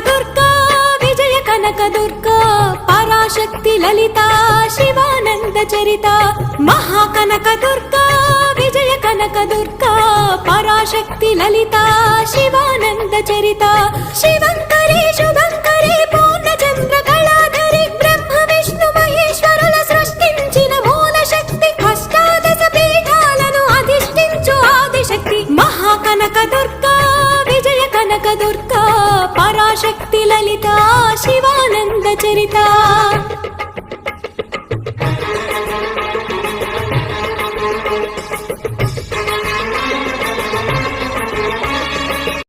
దుర్గా విజయ కనక దుర్గా పరాశక్తి లలిత శివానంద చరిత మహాకనక దుర్గా విజయ కనక దుర్గా పరాశక్తి లలిత శివానంద చరిత శివంకరి శుభంకరి పూర్ణచంద్ర కళాధరి బ్రహ్మ విష్ణు మహేశ్వరుల సృష్టించిన మూల శక్తి అష్టాదశ పీఠాలను అధిష్ఠించు ఆదిశక్తి మహాకనక దుర్గా విజయ కనక దుర్గా పరాశక్తి లలిత శివానంద చరిత